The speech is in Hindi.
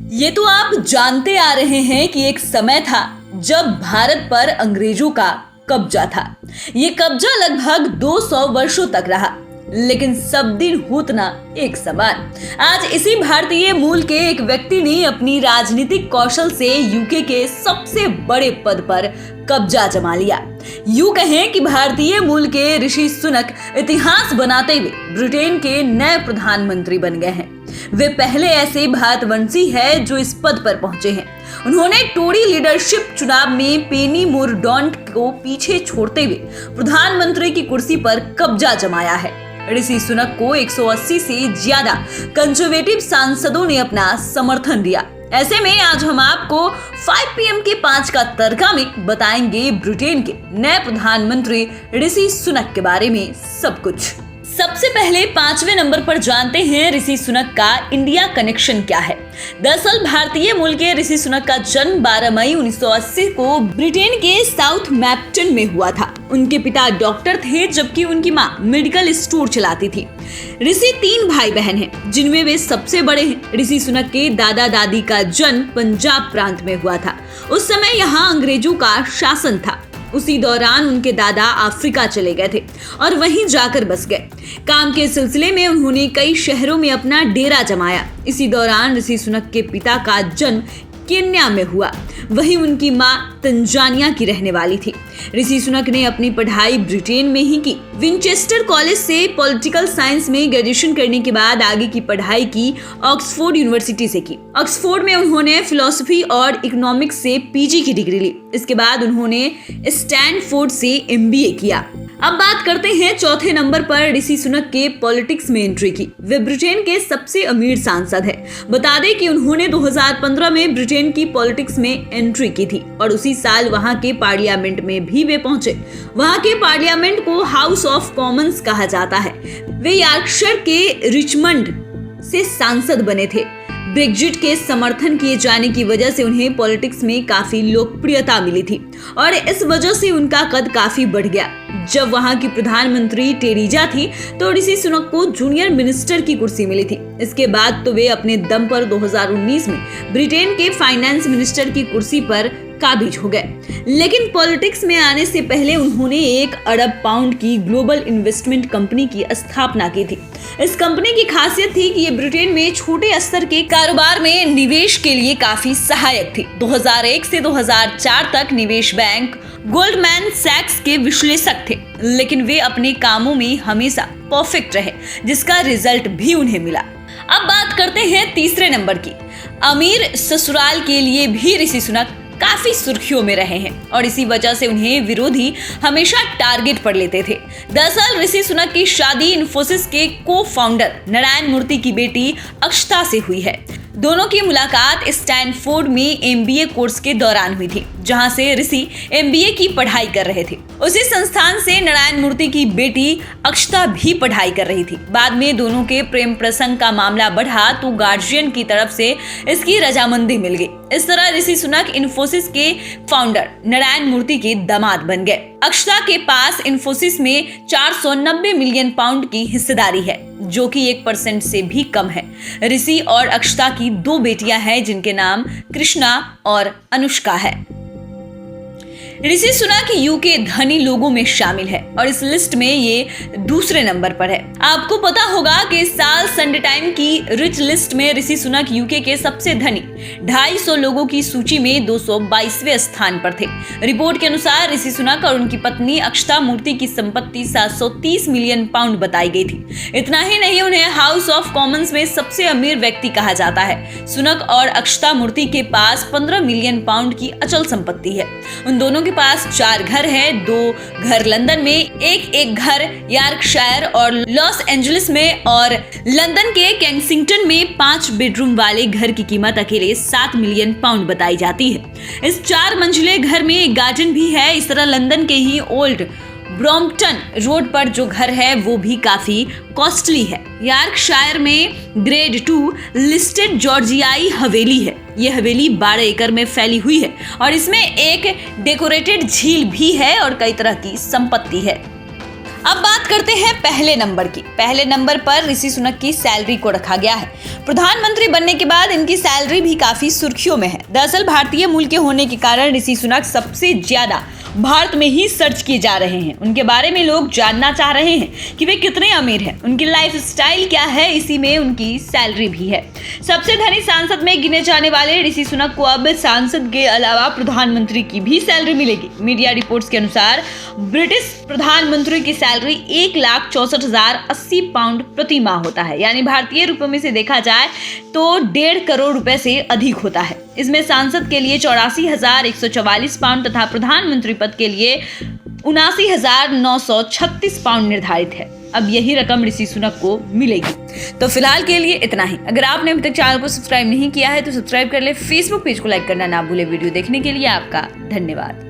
ये तो आप जानते आ रहे हैं कि एक समय था जब भारत पर अंग्रेजों का कब्जा था। ये कब्जा लगभग 200 वर्षों तक रहा, लेकिन सब दिन होत ना एक समान। आज इसी भारतीय मूल के एक व्यक्ति ने अपनी राजनीतिक कौशल से यूके के सबसे बड़े पद पर कब्जा जमा लिया। यूं कहें कि भारतीय मूल के ऋषि सुनक इतिहास बनाते हुए ब्रिटेन के नए प्रधानमंत्री बन गए हैं। वे पहले ऐसे भारतवंशी है जो इस पद पर पहुंचे हैं। उन्होंने टोरी लीडरशिप चुनाव में पेनी मोरडॉन्ट को पीछे छोड़ते हुए प्रधानमंत्री की कुर्सी पर कब्जा जमाया है। ऋषि सुनक को 180 से ज्यादा कंजर्वेटिव सांसदों ने अपना समर्थन दिया। ऐसे में आज हम आपको 5 PM के 5 का तड़का में बताएंगे ब्रिटेन के नए प्रधानमंत्री ऋषि सुनक के बारे में सब कुछ। सबसे पहले 5वें नंबर पर जानते हैं ऋषि सुनक का इंडिया कनेक्शन क्या है। दरअसल भारतीय मूल के ऋषि सुनक का जन्म 12 मई 1980 को ब्रिटेन के साउथहैम्पटन में हुआ था। उनके पिता डॉक्टर थे जबकि उनकी मां मेडिकल स्टोर चलाती थी। ऋषि 3 भाई बहन हैं जिनमें वे सबसे बड़े हैं। ऋषि सुनक के दादा दादी का जन्म पंजाब प्रांत में हुआ था। उस समय यहाँ अंग्रेजों का शासन था। उसी दौरान उनके दादा अफ्रीका चले गए थे और वहीं जाकर बस गए। काम के सिलसिले में उन्होंने कई शहरों में अपना डेरा जमाया। इसी दौरान ऋषि सुनक के पिता का जन्म केन्या में हुआ। वहीं उनकी मां तंजानिया की रहने वाली थी। ऋषि सुनक ने अपनी पढ़ाई ब्रिटेन में ही की। विंचेस्टर कॉलेज से पॉलिटिकल साइंस में ग्रेजुएशन करने के बाद आगे की पढ़ाई की ऑक्सफोर्ड यूनिवर्सिटी से की। ऑक्सफोर्ड में उन्होंने फिलोसफी और इकोनॉमिक्स से PG की डिग्री ली। इसके बाद उन्होंने स्टैनफोर्ड से MBA किया। अब बात करते हैं चौथे नंबर पर ऋषि सुनक के पॉलिटिक्स में एंट्री की। वे ब्रिटेन के सबसे अमीर सांसद हैं। बता दें कि उन्होंने 2015 में ब्रिटेन की पॉलिटिक्स में एंट्री की थी और उसी साल वहां के पार्लियामेंट में भी वे पहुंचे। वहां के पार्लियामेंट को हाउस ऑफ कॉमन्स कहा जाता है। वे यॉर्कशायर के रिचमंड से सांसद बने थे। ब्रेक्जिट के समर्थन किए जाने की वजह से उन्हें पॉलिटिक्स में काफी लोकप्रियता मिली थी और इस वजह से उनका कद काफी बढ़ गया। जब वहां की प्रधानमंत्री टेरेसा थी तो ऋषि सुनक को जूनियर मिनिस्टर की कुर्सी मिली थी। इसके बाद तो वे अपने दम पर 2019 में ब्रिटेन के फाइनेंस मिनिस्टर की कुर्सी पर काबिज हो गए। लेकिन पॉलिटिक्स में आने से पहले उन्होंने 1 अरब पाउंड की ग्लोबल इन्वेस्टमेंट कंपनी की स्थापना की थी। इस कंपनी की खासियत थी कि ये ब्रिटेन में छोटे स्तर के कारोबार में निवेश के लिए काफी सहायक थी। 2001 से 2004 तक निवेश बैंक गोल्डमैन सैक्स के विश्लेषक थे, लेकिन वे अपने कामों में हमेशा परफेक्ट रहे, जिसका रिजल्ट भी उन्हें मिला। अब बात करते हैं तीसरे नंबर की। अमीर ससुराल के लिए भी ऋषि सुनक काफी सुर्खियों में रहे हैं और इसी वजह से उन्हें विरोधी हमेशा टारगेट पर लेते थे। दरअसल ऋषि सुनक की शादी इन्फोसिस के को-फाउंडर नारायण मूर्ति की बेटी अक्षता से हुई है। दोनों की मुलाकात स्टैनफोर्ड में MBA कोर्स के दौरान हुई थी, जहां से ऋषि MBA की पढ़ाई कर रहे थे। उसी संस्थान से नारायण मूर्ति की बेटी अक्षता भी पढ़ाई कर रही थी। बाद में दोनों के प्रेम प्रसंग का मामला बढ़ा तो गार्जियन की तरफ से इसकी रजामंदी मिल गई। इस तरह ऋषि सुनक इन्फोसिस के फाउंडर नारायण मूर्ति के दामाद बन गए। अक्षता के पास इन्फोसिस में 490 मिलियन पाउंड की हिस्सेदारी है, जो कि 1% से भी कम है। ऋषि और अक्षता की 2 बेटियां हैं जिनके नाम कृष्णा और अनुष्का है। ऋषि सुनक यूके धनी लोगों में शामिल है और इस लिस्ट में ये दूसरे नंबर पर है। आपको पता होगा कि इस साल संडे टाइम की रिच लिस्ट में ऋषि सुनक यूके के सबसे धनी 250 लोगों की सूची में 222वें स्थान पर थे। रिपोर्ट के अनुसार ऋषि सुनक और उनकी पत्नी अक्षता मूर्ति की संपत्ति 730 मिलियन पाउंड बताई गई थी। इतना ही नहीं, उन्हें हाउस ऑफ कॉमन्स में सबसे अमीर व्यक्ति कहा जाता है। सुनक और अक्षता मूर्ति के पास 15 मिलियन पाउंड की अचल संपत्ति है। उन दोनों के पास 4 घर हैं, 2 घर लंदन में, एक घर यॉर्कशायर और लॉस एंजलिस में और लंदन के केंसिंगटन में 5 बेडरूम वाले घर की कीमत अकेले 7 मिलियन पाउंड बताई जाती है। इस 4 मंजिले घर में एक गार्डन भी है। इस तरह लंदन के ही ओल्ड ब्रॉम्पटन रोड पर जो घर है वो भी काफी कॉस्टली है। यॉर्कशायर में ग्रेड 2 लिस्टेड जॉर्जियाई हवेली है। ये हवेली 12 एकड़ में फैली हुई है और इसमें एक डेकोरेटेड झील भी है और कई तरह की संपत्ति है। अब बात करते हैं पहले नंबर की। पहले नंबर पर ऋषि सुनक की सैलरी को रखा गया है। प्रधानमंत्री बनने के बाद इनकी सैलरी भी काफी सुर्खियों में है। दरअसल भारतीय मूल के होने के कारण ऋषि सुनक सबसे ज्यादा भारत में ही सर्च किए जा रहे हैं। उनके बारे में लोग जानना चाह रहे हैं कि वे कितने अमीर हैं, उनकी लाइफ स्टाइल क्या है, इसी में उनकी सैलरी भी है। सबसे धनी सांसद में गिने जाने वाले ऋषि सुनक को अब सांसद के अलावा प्रधानमंत्री की भी सैलरी मिलेगी। मीडिया रिपोर्ट्स के अनुसार ब्रिटिश प्रधानमंत्री की सैलरी 1,64,080 पाउंड प्रति माह होता है, यानी भारतीय रुपयों में से देखा जाए तो 1.5 करोड़ रुपए से अधिक होता है। इसमें सांसद के लिए 84,144 पाउंड तथा प्रधानमंत्री पद के लिए 79,936 पाउंड निर्धारित है। अब यही रकम ऋषि सुनक को मिलेगी। तो फिलहाल के लिए इतना ही। अगर आपने अभी तक चैनल को सब्सक्राइब नहीं किया है तो सब्सक्राइब कर ले। फेसबुक पेज को लाइक करना ना भूले। वीडियो देखने के लिए आपका धन्यवाद।